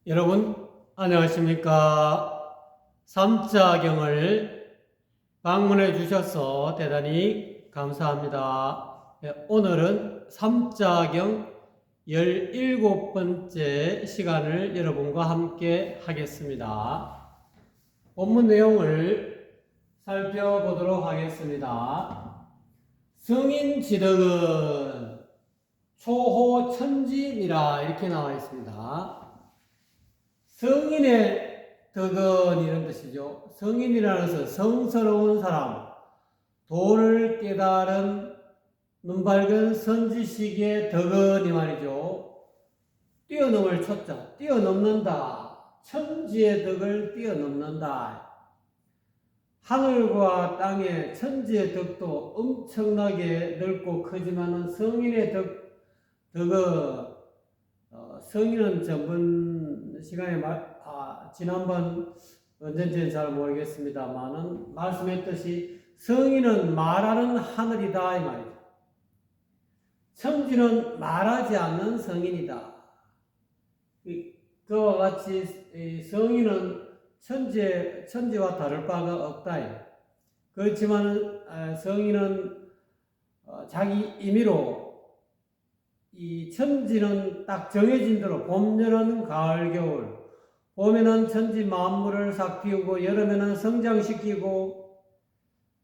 여러분 안녕하십니까? 삼자경을 방문해 주셔서 대단히 감사합니다. 오늘은 삼자경 17번째 시간을 여러분과 함께 하겠습니다. 본문 내용을 살펴보도록 하겠습니다. 성인지덕은 초호천지니라 이렇게 나와 있습니다. 성인의 덕은 이런 뜻이죠. 성인이라는 것은 성스러운 사람, 도를 깨달은 눈밝은 선지식의 덕은 이 말이죠. 뛰어넘을 초자, 뛰어넘는다. 천지의 덕을 뛰어넘는다. 하늘과 땅의 천지의 덕도 엄청나게 넓고 크지만 성인의 덕은 성인은 전번 시간에 지난번 언젠지는 잘 모르겠습니다만은 말씀했듯이 성인은 말하는 하늘이다 이 말이죠. 천지는 말하지 않는 성인이다. 그와 같이 성인은 천지와 다를 바가 없다. 그렇지만 성인은 자기 임의로 이 천지는 딱 정해진 대로 봄, 여름, 가을, 겨울. 봄에는 천지 만물을 싹 틔우고 여름에는 성장시키고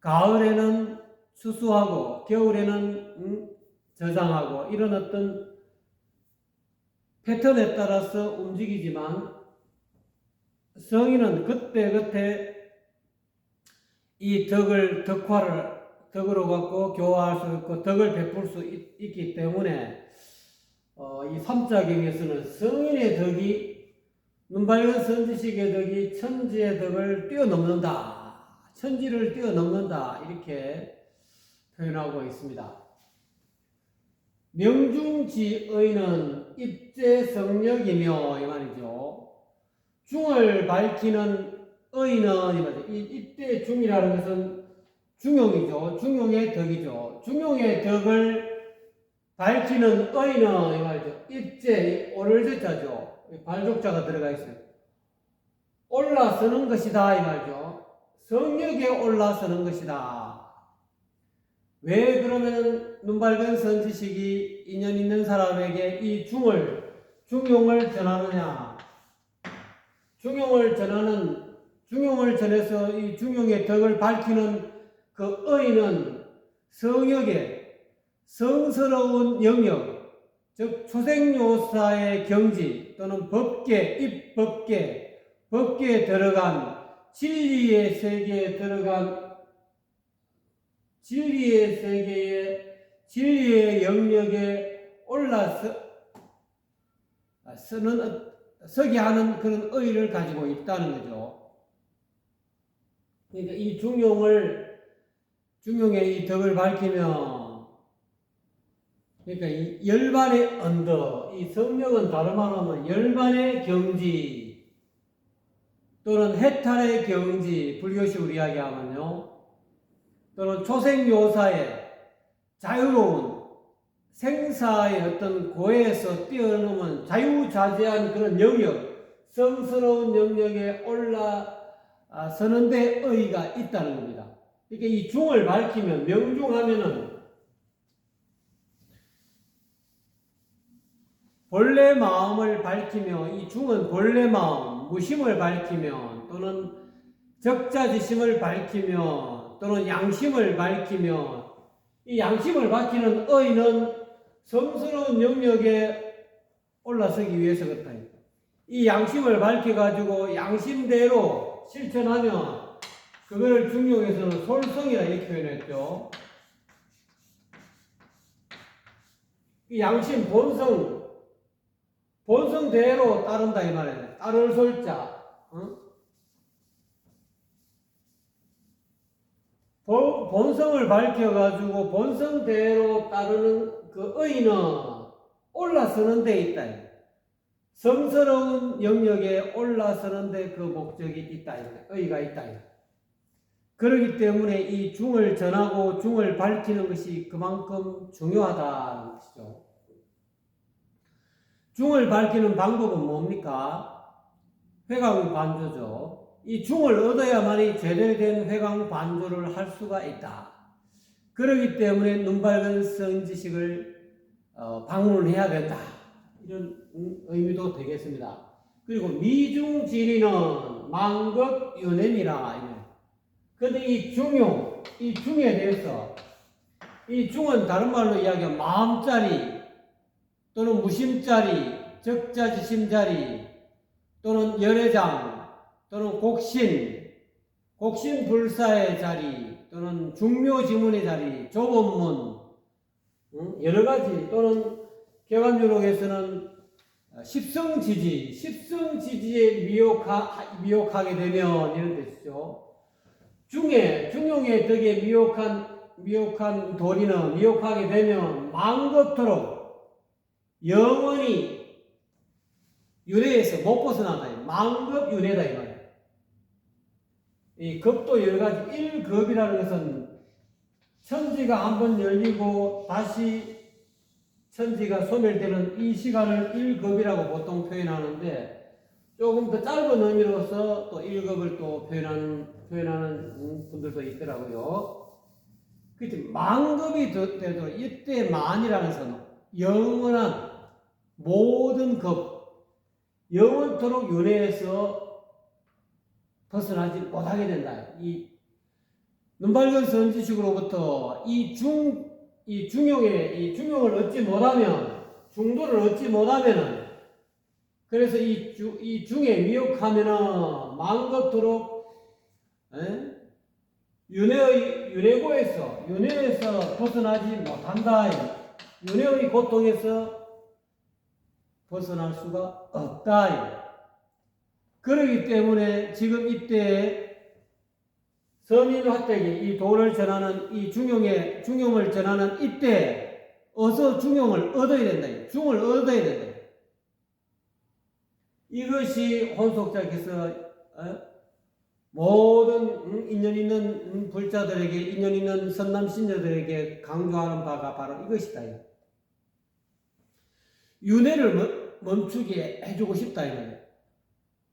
가을에는 수수하고 겨울에는 저장하고 이런 어떤 패턴에 따라서 움직이지만 성인은 그때그때 이 덕으로 갖고 교화할 수 있고 덕을 베풀 수 있기 때문에 이 삼자경에서는 성인의 덕이 눈밝은 선지식의 덕이 천지의 덕을 뛰어넘는다. 천지를 뛰어넘는다. 이렇게 표현하고 있습니다. 명중지의는 입제성력이며 이 말이죠. 중을 밝히는 의는 이 말이죠. 입대 중이라는 것은 중용이죠. 중용의 덕이죠. 중용의 덕을 밝히는 의는 이 말이죠. 입제, 오를 제자죠. 발족자가 들어가 있어요. 올라서는 것이다 이 말이죠. 성역에 올라서는 것이다. 왜 그러면 눈밝은 선지식이 인연 있는 사람에게 이 중용을 전하느냐? 중용을 전해서 이 중용의 덕을 밝히는 그 의는 성역에 성스러운 영역, 즉 초생요사의 경지 또는 법계에 들어간 진리의 세계에 들어간 진리의 영역에 서게 하는 그런 의의를 가지고 있다는 거죠. 그러니까 이 중용의 이 덕을 밝히면 그러니까 이 열반의 언덕, 이 성령은 다른 말로 하면 열반의 경지 또는 해탈의 경지, 불교식으로 이야기하면요. 또는 초생요사의 자유로운 생사의 어떤 고해에서 뛰어넘은 자유자재한 그런 영역, 성스러운 영역에 올라서는 데 의의가 있다는 겁니다. 그러니까 이 중을 밝히면, 명중하면은 본래 마음을 밝히며 이 중은 본래 마음, 무심을 밝히며 또는 적자지심을 밝히며 또는 양심을 밝히며 이 양심을 밝히는 의는 성스러운 영역에 올라서기 위해서 그렇다. 이 양심을 밝혀가지고 양심대로 실천하면 그걸 중용에서는 솔성이라 이렇게 표현했죠. 이 양심 본성대로 따른다 이 말이에요. 따를 솔자. 본성을 밝혀가지고 본성대로 따르는 그 의는 올라서는 데 있다. 성스러운 영역에 올라서는 데 그 목적이 있다. 의의가 있다. 그렇기 때문에 이 중을 전하고 중을 밝히는 것이 그만큼 중요하다는 것이죠. 중을 밝히는 방법은 뭡니까? 회광 반조죠. 이 중을 얻어야만이 제대로 된 회광 반조를 할 수가 있다. 그렇기 때문에 눈밝은 성지식을 방문해야 된다. 이런 의미도 되겠습니다. 그리고 미중지리는 만급윤회니라. 그런데 이 중용, 이 중에 대해서 이 중은 다른 말로 이야기하면 마음자리 또는 무심자리, 적자지심자리 또는 열애장 또는 곡신불사의 자리 또는 중묘지문의 자리, 조법문 여러 가지 또는 개관유록에서는 십성지지에 미혹하게 되면 이런 뜻이죠. 중용의 덕에 미혹하게 되면 만급토록 영원히 윤회에서 못 벗어난다. 만급윤회다 이 말이에요. 이 급도 여러 가지 1급이라는 것은 천지가 한번 열리고 다시 천지가 소멸되는 이 시간을 1급이라고 보통 표현하는데 조금 더 짧은 의미로서 또 1급을 또 표현하는 분들도 있더라고요. 그치, 만급이 되도록 이때 만이라는 것은 영원한 모든 급, 영원토록 윤회에서 벗어나지 못하게 된다. 이 눈밝은 선지식으로부터 이 중용을 얻지 못하면, 중도를 얻지 못하면은, 그래서 이 중에 미혹하면은 만급토록 윤회에서 벗어나지 못한다. 윤회의 고통에서 벗어날 수가 없다. 그러기 때문에 지금 이때 서민화택이 이 도를 전하는 이 중용을 전하는 이때 어서 중용을 얻어야 된다. 중을 얻어야 된다. 이것이 혼속자께서 모든 인연 있는 불자들에게, 인연 있는 선남신녀들에게 강조하는 바가 바로 이것이다. 윤회를 멈추게 해주고 싶다.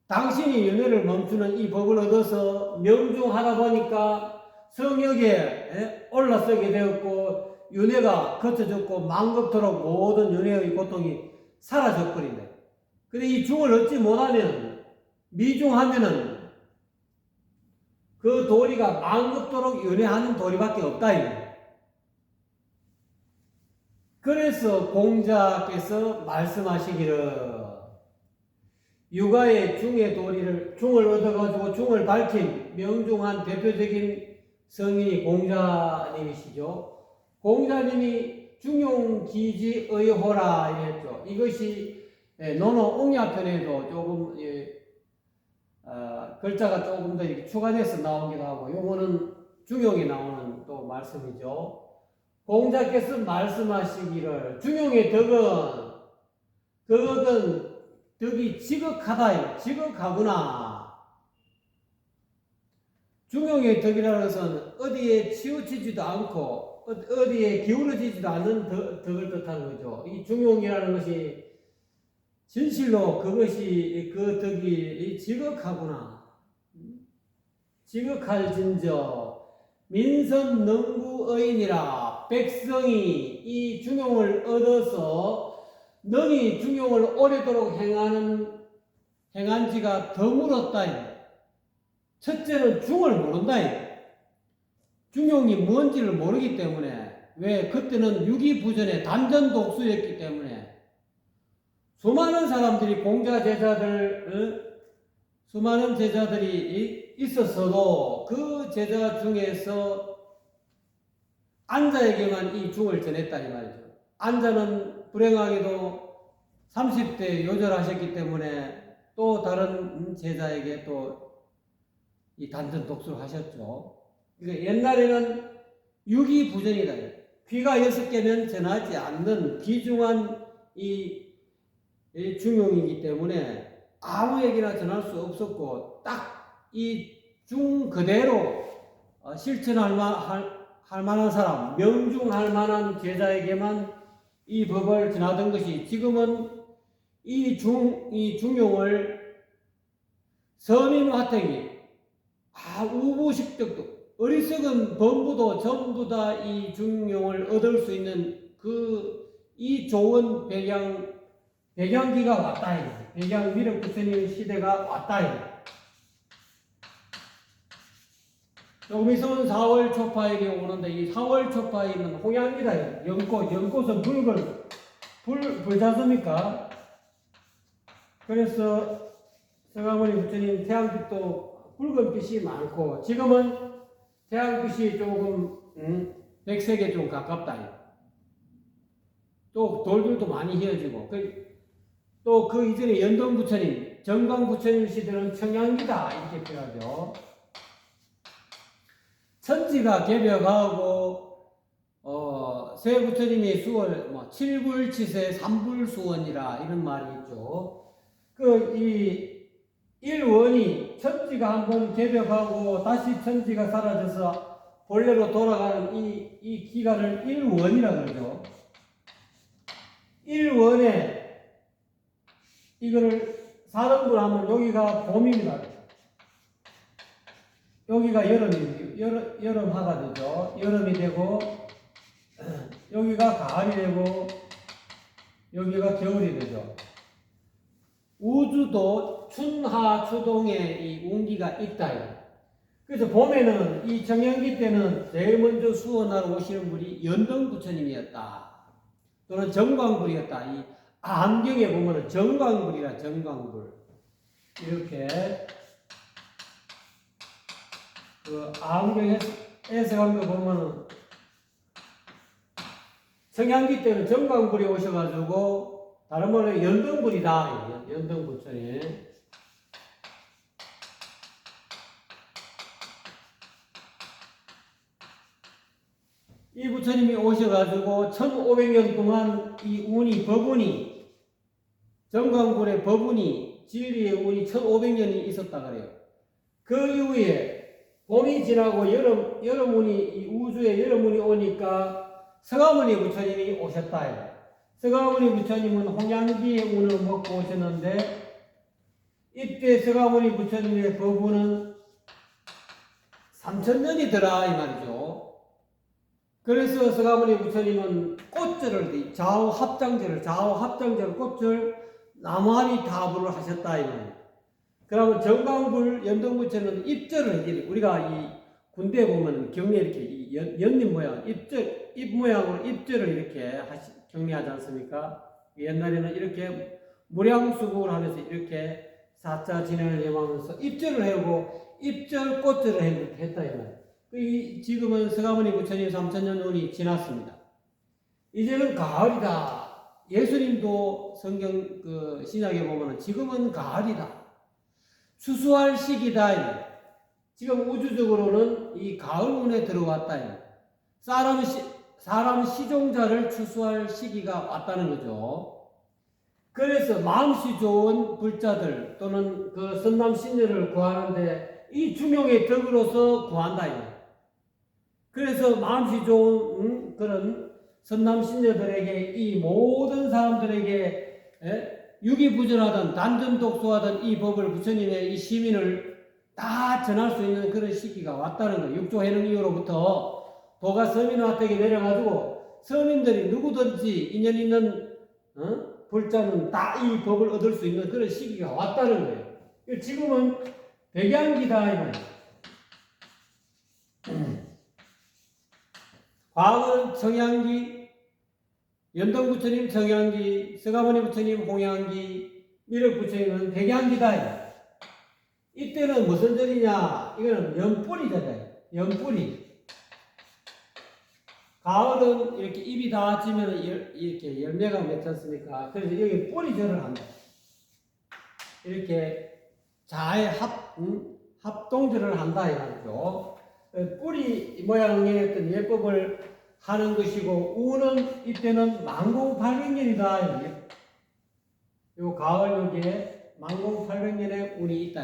당신이 윤회를 멈추는 이 법을 얻어서 명중하다 보니까 성역에 올라서게 되었고 윤회가 거쳐졌고 만급토록 모든 윤회의 고통이 사라져버린다. 근데 이 중을 얻지 못하면, 미중하면은 그 도리가 만급토록 윤회하는 도리밖에 없다. 그래서 공자께서 말씀하시기를 육아의 중의 도리를, 중을 얻어가지고 중을 밝힌 명중한 대표적인 성인이 공자님이시죠. 공자님이 중용기지의호라 이랬죠. 이것이 논어 옹야편에도 조금 글자가 조금 더 이렇게 추가돼서 나오기도 하고, 요거는 중용에 나오는 또 말씀이죠. 공자께서 말씀하시기를 중용의 덕이 지극하다. 지극하구나. 중용의 덕이라는 것은 어디에 치우치지도 않고 어디에 기울어지지도 않는 덕을 뜻하는 거죠. 이 중용이라는 것이 진실로 그것이 그 덕이 지극하구나. 지극할진저 민선능구의인이라. 백성이 이 중용을 얻어서 능히 중용을 오래도록 행한 지가 드물었다. 첫째는 중을 모른다. 중용이 뭔지를 모르기 때문에, 왜? 그때는 유기부전의 단전독수였기 때문에 수많은 사람들이 수많은 제자들이 있었어도 그 제자 중에서 안자에게만 이 중을 전했다 이 말이죠. 안자는 불행하게도 30대 요절하셨기 때문에 또 다른 제자에게 또 이 단전 독수를 하셨죠. 그러니까 옛날에는 유기부전이다. 귀가 6개면 전하지 않는 귀중한 이 중용이기 때문에 아무에게나 전할 수 없었고, 딱 이 중 그대로 실천할 만한 사람, 명중할 만한 제자에게만 이 법을 전하던 것이, 지금은 이 중용을 서민 화택이 우부식적도 어리석은 범부도 전부 다 이 중용을 얻을 수 있는 이 좋은 배경기가 왔다. 배경 미륵 부처님 시대가 왔다. 조금 있으면 4월 초파일이 오는데 이 4월 초파일은 홍양기다. 연꽃은 불자습니까? 그래서 서가모니 부처님 태양빛도 붉은 빛이 많고 지금은 태양빛이 조금 백색에 좀 가깝다. 또 돌들도 많이 휘어지고 또 그 이전에 연동 부처님, 정광 부처님 시대는 청양기다 이렇게 표현하죠. 천지가 개벽하고 세 부처님이 수월 칠불치세 삼불수원이라 이런 말이 있죠. 이 일원이 천지가 한번 개벽하고 다시 천지가 사라져서 본래로 돌아가는 이 기간을 일원이라 그러죠. 일원에 이거를 사등분 하면 여기가 봄입니다. 여기가 여름하가 되죠. 여름이 되고 여기가 가을이 되고 여기가 겨울이 되죠. 우주도 춘하 추동에 이 운기가 있다. 그래서 봄에는 이 정연기 때는 제일 먼저 수원하러 오시는 분이 연등 부처님이었다. 또는 정광불이었다. 이 안경에 보면은 정광불이라 정광불 이렇게 그 안경에 해석한 거 보면은 청양기 때는 정광불이 오셔가지고 다른 말로 연등불이다. 연등부처님. 이 부처님이 오셔가지고 1500년 동안 이 법운이 정광불의 법운이 진리의 운이 1500년이 있었다 그래요. 그 이후에 봄이 지나고 여름운이 이 우주에 여름운이 오니까 서가모니 부처님이 오셨다. 서가모니 부처님은 홍양기의 운을 먹고 오셨는데 이때 서가모니 부처님의 법운은 3000년이더라 이 말이죠. 그래서 서가모니 부처님은 꽃절을 좌우 합장절을 꽃절 나무하니 다불을 하셨다 이 말이에요. 그러면 정광불 연등부처는 입절을 해드리. 우리가 이 군대에 보면 경례 이렇게 연잎 모양 잎 모양으로 입절을 이렇게 경례하지 않습니까? 옛날에는 이렇게 무량수국을 하면서 이렇게 사자 진행을 예망하면서 입절을 해오고 입절 꽃절을 했다 이 말이에요. 지금은 서가모니 부처님 3000년 운이 지났습니다. 이제는 가을이다. 예수님도 성경 신약에 보면 지금은 가을이다. 추수할 시기다. 지금 우주적으로는 이 가을운에 들어왔다. 사람 시종자를 추수할 시기가 왔다는 거죠. 그래서 마음씨 좋은 불자들 또는 그 선남신녀를 구하는데 이 중용의 덕으로서 구한다. 그래서 마음씨 좋은 그런 선남신녀들에게 이 모든 사람들에게 유기부전하던 단전독소하던 이 법을 부처님의 이 시민을 다 전할 수 있는 그런 시기가 왔다는 거예요. 육조해능 이후로부터 도가 서민화택에 내려가지고 서민들이 누구든지 인연 있는 불자는 다 이 법을 얻을 수 있는 그런 시기가 왔다는 거예요. 지금은 백양기다 이 말이에요. 과거는 청양기, 연등부처님 청양기, 서가모니 부처님 홍양기, 미륵부처님은 백양기다. 이때는 무슨 절이냐? 이거는 연뿌리잖아요. 연뿌리. 가을은 이렇게 잎이 다 지면 이렇게 열매가 맺지 않습니까? 그래서 여기 뿌리절을 한다. 이렇게 자의 합동절을 한다 이거죠. 뿌리 모양의 어떤 예법을 하는 것이고 우는 이때는 만공800년이다. 요 가을 여기에 만공800년의 운이 있다.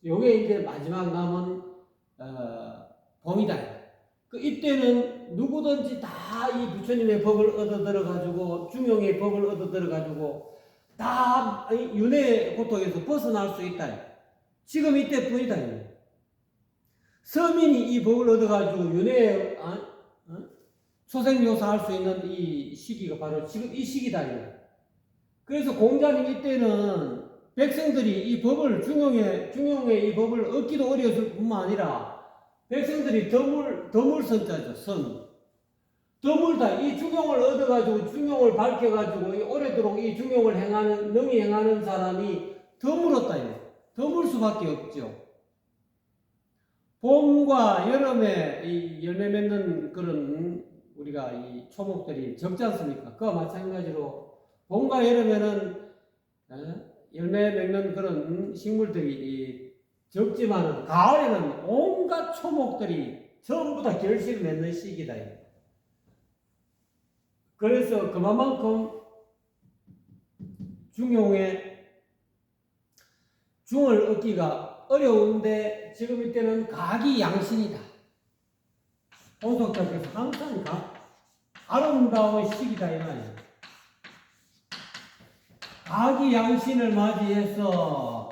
요게 이제 마지막 남은 봄이다. 이때는 누구든지 다 이 부처님의 법을 얻어 들어가지고 중용의 법을 얻어 들어가지고 다 윤회의 고통에서 벗어날 수 있다. 지금 이때뿐이다. 서민이 이 법을 얻어가지고 윤회에 초생묘사할 수 있는 이 시기가 바로 지금 이 시기다. 그래서 공자님 이때는 백성들이 이 법을 중용의 이 법을 얻기도 어려웠을 뿐만 아니라 백성들이 더물 선자죠. 선. 더물다. 이 중용을 얻어가지고 중용을 밝혀가지고 오래도록 이 중용을 능히 행하는 사람이 더물었다. 더물 수밖에 없죠. 봄과 여름에 이 열매 맺는 그런 우리가 이 초목들이 적지 않습니까? 그와 마찬가지로 봄과 여름에는 열매 맺는 그런 식물들이 적지만 가을에는 온갖 초목들이 전부 다 결실을 맺는 시기다. 그래서 그만큼 중을 얻기가 어려운데 지금 이때는 가기양신이다. 본속자께서 항상 아름다운 시기다 이 말이에요. 가기양신을 맞이해서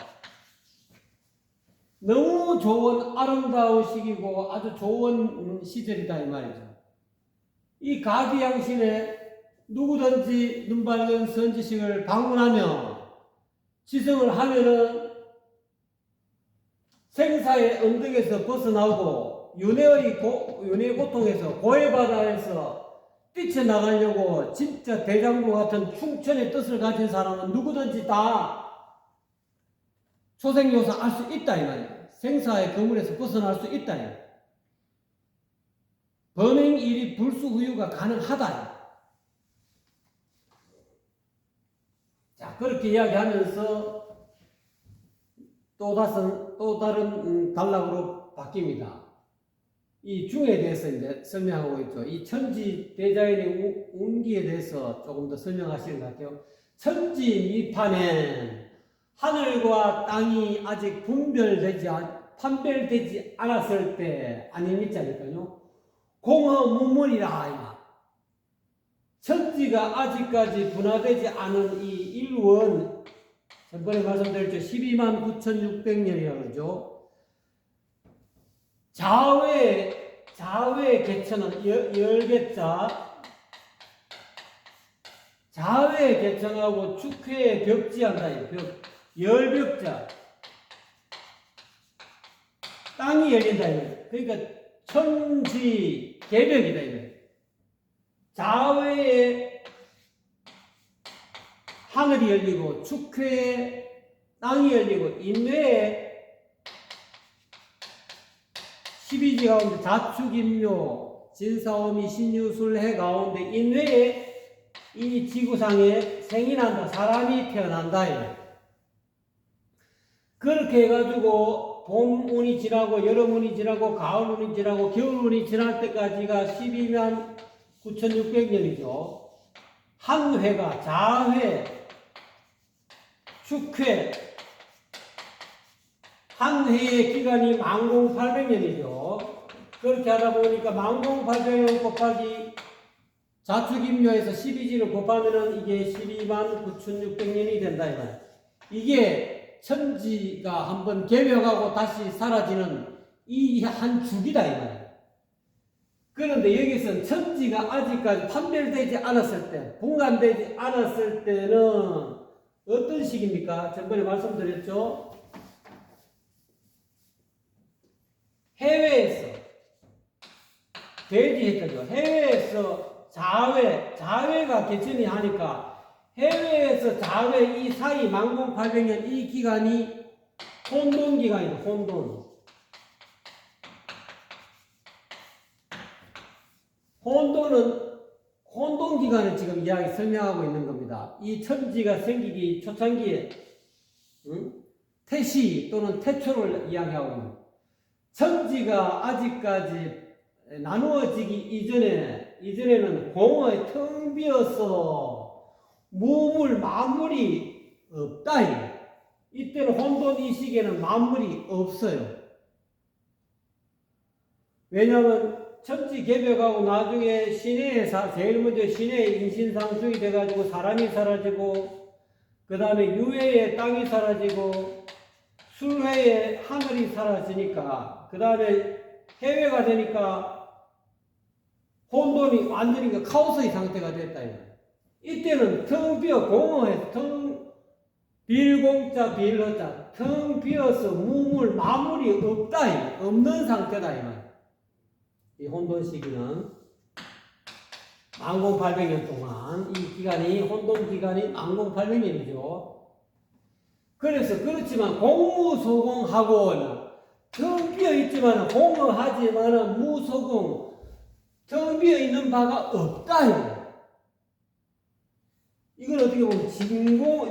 너무 좋은 아름다운 시기고 아주 좋은 시절이다 이 말이죠. 이 가기양신에 누구든지 눈밝은 선지식을 방문하며 지성을 하면은 생사의 언덕에서 벗어나고 윤회의 고통에서 고해바다에서 뛰쳐나가려고 진짜 대장부 같은 충천의 뜻을 가진 사람은 누구든지 다 초생요사 할 수 있다 이 말이야. 생사의 거물에서 벗어날 수 있다. 범행일이 불수후유가 가능하다. 자, 그렇게 이야기하면서 또 다른 단락으로 바뀝니다. 이 중에 대해서 이제 설명하고 있죠. 이 천지 대자연의 운기에 대해서 조금 더 설명하시는 것 같아요. 천지 미판엔 하늘과 땅이 아직 판별되지 않았을 때 아닙니까요? 공허무문이라. 천지가 아직까지 분화되지 않은 이 일원, 전번에 말씀드렸죠. 129,600년이라고 그러죠. 자외 개천은 열개자, 자외 개천하고 축회에 벽지한다. 열벽자. 땅이 열린다. 그러니까 천지 개벽이다. 자외에 하늘이 열리고 축회에 땅이 열리고 인외에 12지 가운데 자축인묘 진사오미 신유술해 가운데 인외에 이 지구상에 생이 난다. 사람이 태어난다. 그렇게 해가지고 봄운이 지나고 여름운이 지나고 가을운이 지나고 겨울운이 지날 때까지가 129,600년이죠. 한 회가 자회, 축회, 한 해의 기간이 만공 800년이죠. 그렇게 하다 보니까 만공 800년 곱하기 자축인묘에서 12지를 곱하면은 이게 129,600년이 된다. 이게 천지가 한번 개벽하고 다시 사라지는 이 한 주기다. 이 말이에요. 그런데 여기서는 천지가 아직까지 판별되지 않았을 때, 분간되지 않았을 때는 어떤 시기입니까? 전번에 말씀드렸죠. 해외에서 대지했다죠. 해외에서 자외가 개천이 하니까 해외에서 자외 이 사이 만공 800년 이 기간이 혼돈 기간이다. 혼돈 기간을 지금 이야기 설명하고 있는 겁니다. 이 천지가 생기기 초창기에 태시 또는 태초를 이야기하고 있는 겁니다. 천지가 아직까지 나누어지기 이전에는 공허에 텅 비어서 만물이 없다. 이때는 혼돈 이 시기에는 만물이 없어요. 왜냐하면 천지 개벽하고 나중에 제일 먼저 신의 인신상중이 돼가지고 사람이 사라지고 그 다음에 유해에 땅이 사라지고 술회에 하늘이 사라지니까 그 다음에 해외가 되니까 혼돈이 완전히 카오스의 상태가 됐다. 이때는 텅 비어 공허해서 빌공자 빌허자 텅 비어서 무물 마물이 없다. 없는 상태다. 이 혼돈 시기는 만공 800년 동안 이 기간이 혼돈 기간이 만공 800년이죠. 그래서 그렇지만 공무소공하고는 텅 비어 있지만 공허하지만 무소공 텅 비어 있는 바가 없다. 이건 어떻게 보면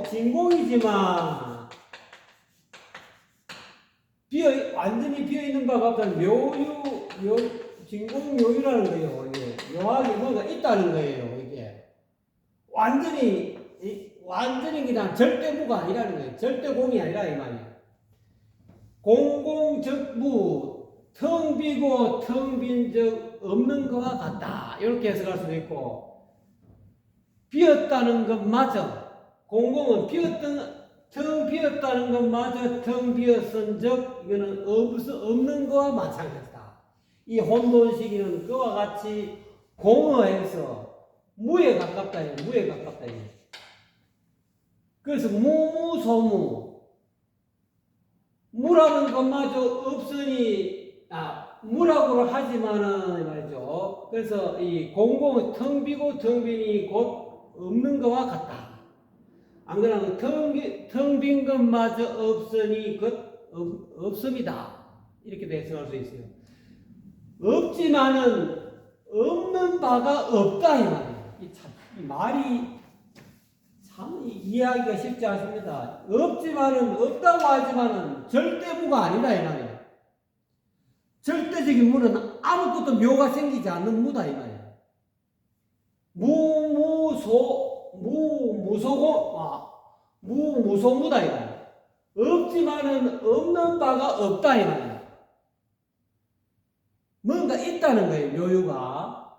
진공이지만 완전히 비어 있는 바가 없다는 진공 묘유라는 거예요. 이게 묘하게 뭔가 있다는 거예요. 이게 완전히 그냥 절대무가 아니라는 거예요. 절대공이 아니라 이 말이에요. 공공적무 텅 비고 텅 빈 적 없는 것과 같다. 이렇게 해석할 수도 있고 비었다는 것마저 공공은 텅 비었다는 것마저 텅 비었은 적 이거는 없는 것과 마찬가지다. 이 혼돈 시기는 그와 같이 공허해서 무에 가깝다. 무에 가깝다. 그래서 무무소무 무라는 것마저 없으니 무라고를 하지만은 말이죠. 그래서 이 공공은 텅 비고 텅 빈이 곧 없는 것과 같다. 안 그러면 텅 빈 것마저 없으니 없음이다. 이렇게 해석할 수 있어요. 없지만은 없는 바가 없다 이 말이에요. 이 말이 참 이해하기가 쉽지 않습니다. 없지만은 없다고 하지만은 절대무가 아니다 이 말이에요. 절대적인 무는 아무것도 묘가 생기지 않는 무다 이 말이에요. 무무소무다 이 말이에요. 없지만은 없는 바가 없다 이 말이에요. 뭔가 있다는 거예요, 묘유가.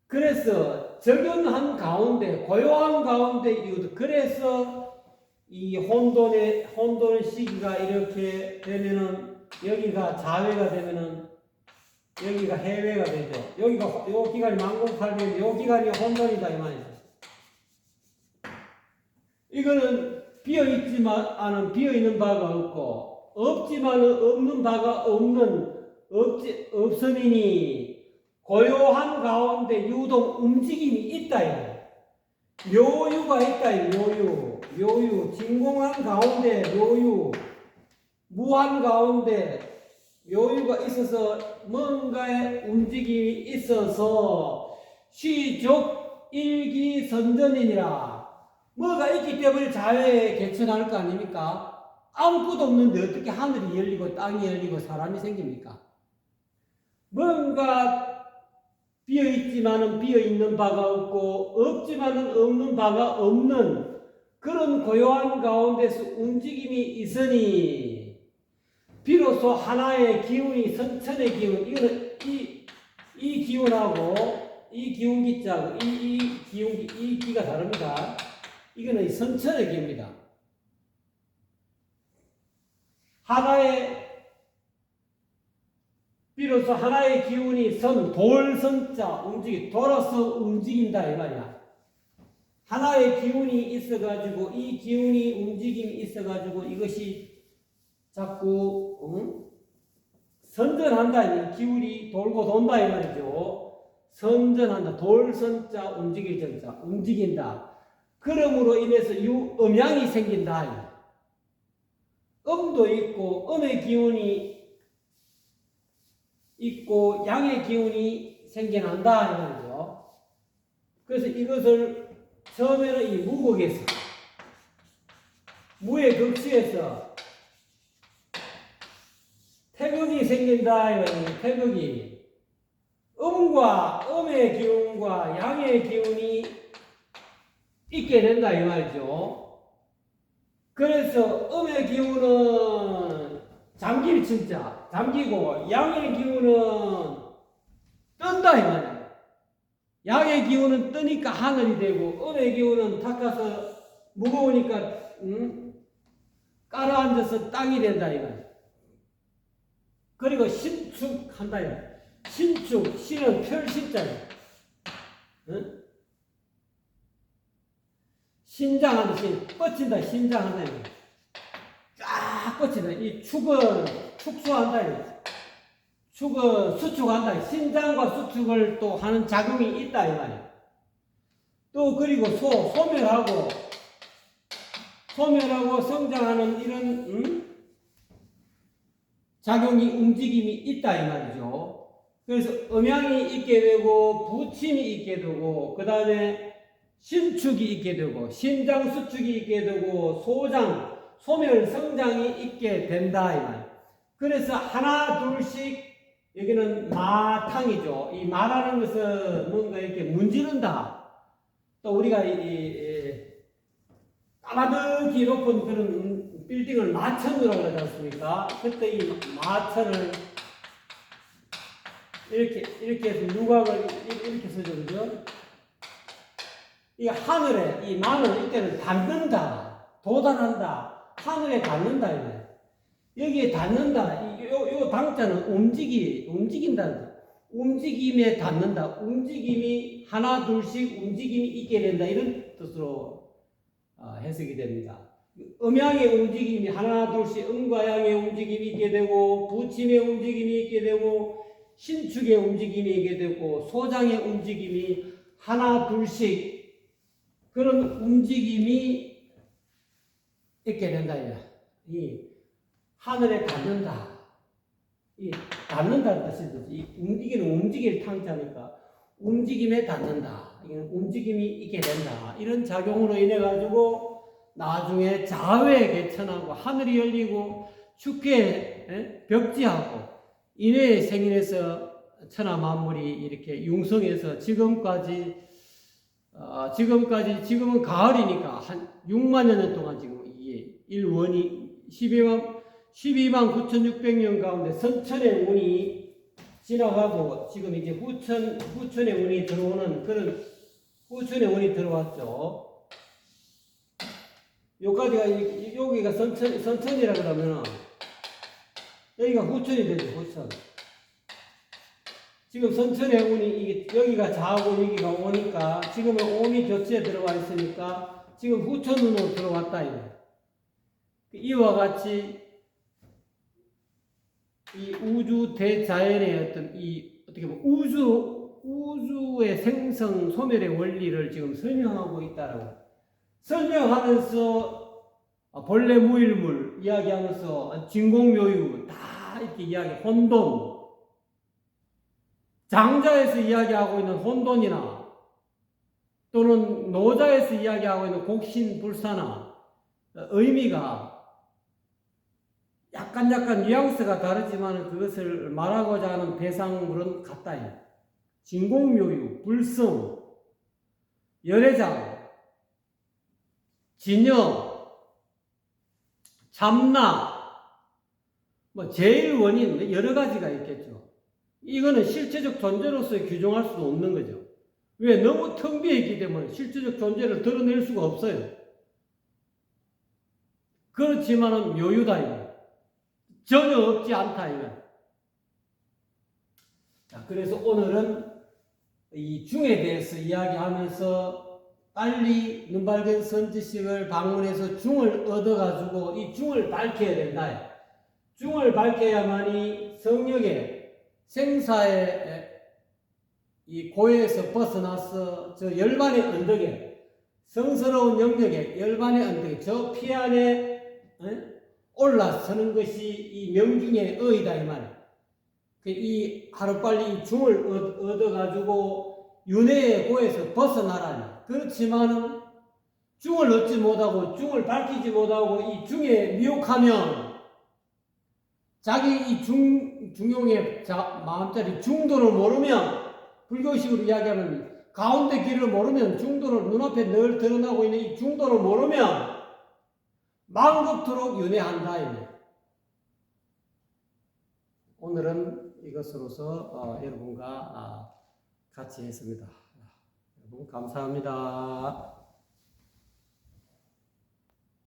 그래서 적용한 가운데, 고요한 가운데, 그래서 이 혼돈 시기가 이렇게 되면은, 여기가 자회가 되면은, 여기가 해외가 되죠. 요 기간이 만공800년, 요 기간이 혼돈이다, 이 말이죠. 이거는 비어있지만, 비어있는 바가 없고, 없지만은 없는 바가 없음이니, 고요한 가운데 유동 움직임이 있다. 묘유가 있다. 묘유. 진공한 가운데 묘유. 무한 가운데 묘유가 있어서 뭔가의 움직임이 있어서 시족 일기선전이니라. 뭐가 있기 때문에 자연에 개천할 거 아닙니까? 아무것도 없는데 어떻게 하늘이 열리고 땅이 열리고 사람이 생깁니까? 뭔가 비어있지만은 비어있는 바가 없고 없지만은 없는 바가 없는 그런 고요한 가운데서 움직임이 있으니 비로소 하나의 기운이 선천의 기운 이거는 이 기운하고 이 기운기자하고 이 기가 다릅니다. 이거는 선천의 기입니다. 비로소 하나의 기운이 돌선자 돌아서 움직인다 이 말이야. 하나의 기운이 있어가지고 이 기운이 움직임이 있어가지고 이것이 자꾸 선전한다. 이 기운이 돌고 돈다 이 말이죠. 선전한다. 돌선자 움직일 전자 움직인다. 그러므로 인해서 음양이 생긴다. 음도 있고 음의 기운이 있고 양의 기운이 생겨난다 이 말이죠. 그래서 이것을 처음에는 이 무곡에서 무의 극치에서 태극이 생긴다 이 말이에요. 태극이 음의 기운과 양의 기운이 있게 된다 이 말이죠. 그래서 음의 기운은 잠길 진짜 잠기고 양의 기운은 뜬다 이 말이야. 양의 기운은 뜨니까 하늘이 되고 음의 기운은 닦아서 무거우니까 깔아앉아서 땅이 된다 이거. 그리고 신축한다 이거. 신축, 신은 펼신자야. 응? 신장하는 신, 뻗친다, 신장한다 이거. 쫙 뻗친다. 이 축은 축소한다 이거. 축은 수축한다. 신장과 수축을 또 하는 작용이 있다 이 말이야. 또 그리고 소멸하고 성장하는 이런 작용이 움직임이 있다 이 말이죠. 그래서 음양이 있게 되고 부침이 있게 되고 그 다음에 신축이 있게 되고 신장 수축이 있게 되고 소멸 성장이 있게 된다 이 말. 그래서 하나 둘씩 여기는 마탕이죠. 이 마라는 것은 뭔가 이렇게 문지른다. 또 우리가 까마득히 높은 그런 빌딩을 마천이라고 하지 않습니까? 그때 이 마천을 이렇게 해서 누각을 이렇게 쓰죠, 그죠? 이 하늘에 이 마는 이때는 닿는다, 도달한다, 하늘에 닿는다 이거예요. 여기에 닿는다. 요 당자는 움직인다. 움직임에 닿는다. 움직임이 하나 둘씩 움직임이 있게 된다. 이런 뜻으로 해석이 됩니다. 음양의 움직임이 하나 둘씩 음과 양의 움직임이 있게 되고 부침의 움직임이 있게 되고 신축의 움직임이 있게 되고 소장의 움직임이 하나 둘씩 그런 움직임이 있게 된다. 이 하늘에 닿는다. 이 닿는다는 뜻이죠. 이게 움직일 탕자니까 움직임에 닿는다. 이게 움직임이 있게 된다. 이런 작용으로 인해 가지고 나중에 자외에 개천하고 하늘이 열리고 축계에 벽지하고 인해에 생인해서 천하 만물이 이렇게 융성해서 지금까지 지금은 가을이니까 한 6만 년 동안 지금 이게 일원이 12만 9,600년 가운데 선천의 운이 지나가고 지금 이제 후천의 운이 들어오는 그런 후천의 운이 들어왔죠. 여기가 선천이라 그러면 여기가 후천이 되죠. 후천. 지금 선천의 운이 여기가 좌고 여기가 오니까 지금은 오미 교체에 들어와 있으니까 지금 후천 운으로 들어왔다 이와 같이 이 우주 대자연의 어떤 어떻게 보면 우주의 생성 소멸의 원리를 지금 설명하고 있다라고. 설명하면서 본래 무일물 이야기하면서 진공묘유 다 이렇게 혼돈. 장자에서 이야기하고 있는 혼돈이나 또는 노자에서 이야기하고 있는 곡신불사나 의미가 약간 뉘앙스가 다르지만 그것을 말하고자 하는 대상물은 같다. 진공묘유, 불성, 열애장, 진여, 잠나, 제일 원인 여러 가지가 있겠죠. 이거는 실체적 존재로서 규정할 수도 없는 거죠. 왜? 너무 텅 비어 있기 때문에 실체적 존재를 드러낼 수가 없어요. 그렇지만은 묘유다 이거. 전혀 없지 않다 이거. 자, 그래서 오늘은 이 중에 대해서 이야기하면서 빨리 눈발견 선지식을 방문해서 중을 얻어가지고 이 중을 밝혀야 된다. 중을 밝혀야만이 성역의 생사의 이 고해에서 벗어나서 저 열반의 언덕에 성스러운 영역에 열반의 언덕에 저 피안에 올라서는 것이 이 명중의 의이다 이 말이야. 이 하루빨리 이 중을 얻어가지고 윤회의 고에서 벗어나라니. 그렇지만은 중을 얻지 못하고 중을 밝히지 못하고 이 중에 미혹하면 자기 이 중용의 마음자리 중도를 모르면 불교식으로 이야기하면 가운데 길을 모르면 중도를 눈앞에 늘 드러나고 있는 이 중도를 모르면 망급토록 윤회한다. 오늘은 이것으로서 여러분과 같이 했습니다. 여러분 감사합니다.